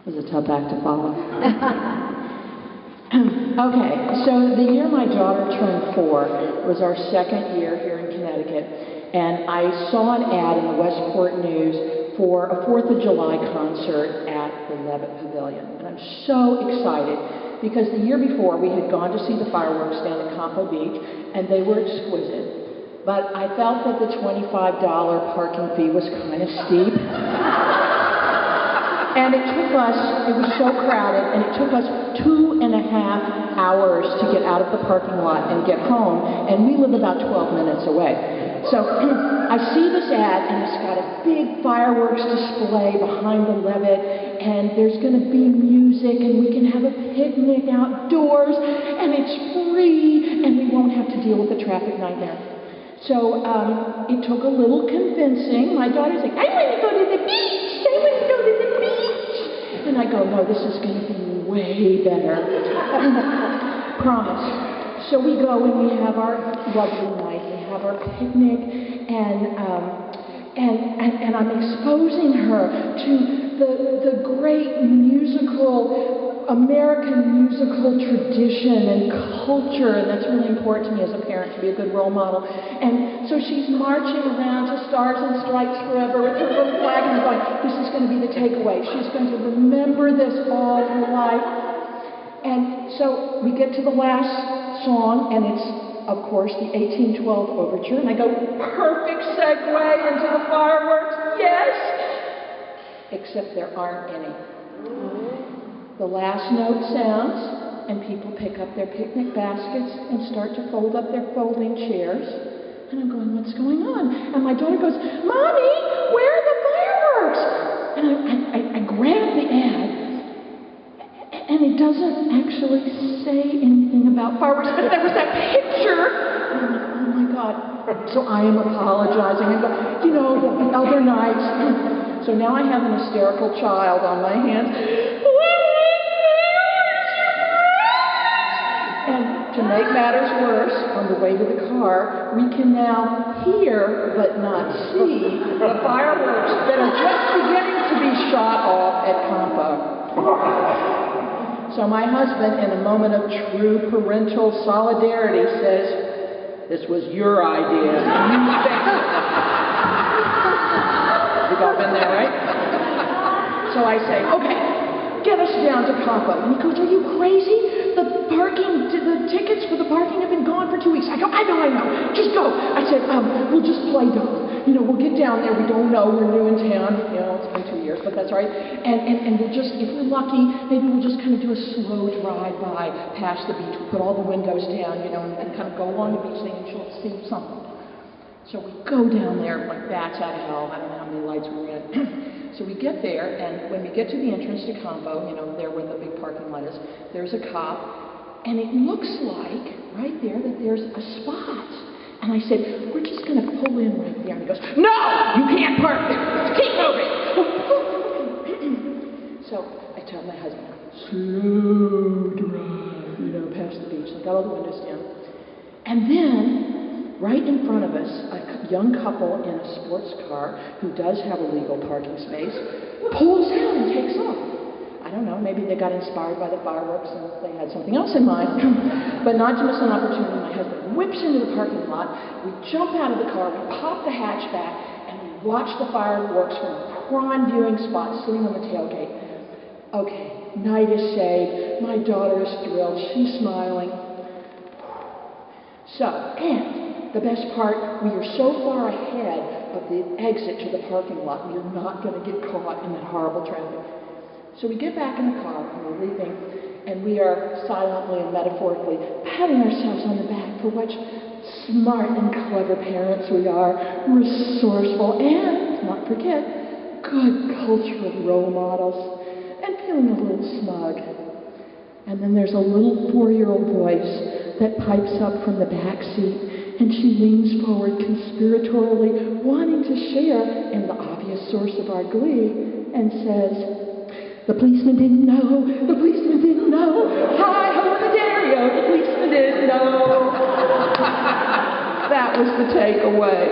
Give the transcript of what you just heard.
It was a tough act to follow. Okay, so the year my daughter turned 4 was our second year here in Connecticut, and I saw an ad in the Westport News for a 4th of July concert at the Levitt Pavilion. And I'm so excited because the year before we had gone to see the fireworks down at Campo Beach, and they were exquisite. But I felt that the $25 parking fee was kind of steep. And it was so crowded, and it took us 2.5 hours to get out of the parking lot and get home, and we live about 12 minutes away. So I see this ad, and it's got a big fireworks display behind the Levitt, and there's going to be music, and we can have a picnic outdoors, and it's free, and we won't have to deal with the traffic nightmare. So it took a little convincing. My daughter's like, I want to go to the beach! I want to go to the beach! And I go, no, this is going to be way better. Promise. So we go and we have our lovely night. We have our picnic, and I'm exposing her to the great American musical tradition and culture, and that's really important to me as a parent, to be a good role model. And so she's marching around to Stars and Stripes Forever with her little flag, and I'm going, this is going to be the takeaway. She's going to remember this all her life. And so we get to the last song, and it's, of course, the 1812 Overture, and I go, perfect segue into the fireworks, yes! Except there aren't any. The last note sounds, and people pick up their picnic baskets and start to fold up their folding chairs. And I'm going, what's going on? And my daughter goes, Mommy, where are the fireworks? And I grab the ad, and it doesn't actually say anything about fireworks, but there was that picture. And I'm like, oh my God. So I am apologizing. And the other nights. So now I have an hysterical child on my hands. And to make matters worse, on the way to the car, we can now hear but not see the fireworks that are just beginning to be shot off at Campo. So my husband, in a moment of true parental solidarity, says, this was your idea. You fixed it. We've all been there, right? So I say, okay, get us down to Campo. And he goes, are you crazy? The tickets for the parking have been gone for 2 weeks. I go, I know. Just go. I said, we'll just play dumb. We'll get down there. We don't know. We're new in town. It's been 2 years, but that's all right. And we'll just, if we're lucky, maybe we'll just kind of do a slow drive-by past the beach. We'll put all the windows down, and kind of go along the beach thing, and she'll see something. So we go down there like bats out of hell. I don't know how many lights we're in. So we get there, and when we get to the entrance to Campo, there where the big parking lot is, there's a cop. And it looks like, right there, that there's a spot. And I said, we're just going to pull in right there. And he goes, no, you can't park there. Let's keep moving. So I tell my husband, slow drive, past the beach. I got all the windows down. And then, right in front of us, a young couple in a sports car who does have a legal parking space pulls out and takes off. I don't know, maybe they got inspired by the fireworks and they had something else in mind. But not to miss an opportunity, my husband whips into the parking lot, we jump out of the car, we pop the hatch back, and we watch the fireworks from a prime viewing spot sitting on the tailgate. Okay, night is saved, my daughter is thrilled, she's smiling. So, and the best part, we are so far ahead of the exit to the parking lot, we are not going to get caught in that horrible traffic. So we get back in the car, and we're leaving, and we are silently and metaphorically patting ourselves on the back for what smart and clever parents we are, resourceful, and, not forget, good cultural role models, and feeling a little smug. And then there's a little 4-year-old voice that pipes up from the back seat, and she leans forward conspiratorially, wanting to share in the obvious source of our glee, and says, the policeman didn't know, the policeman didn't know, hi-ho the Dario, the policeman didn't know. That was the takeaway.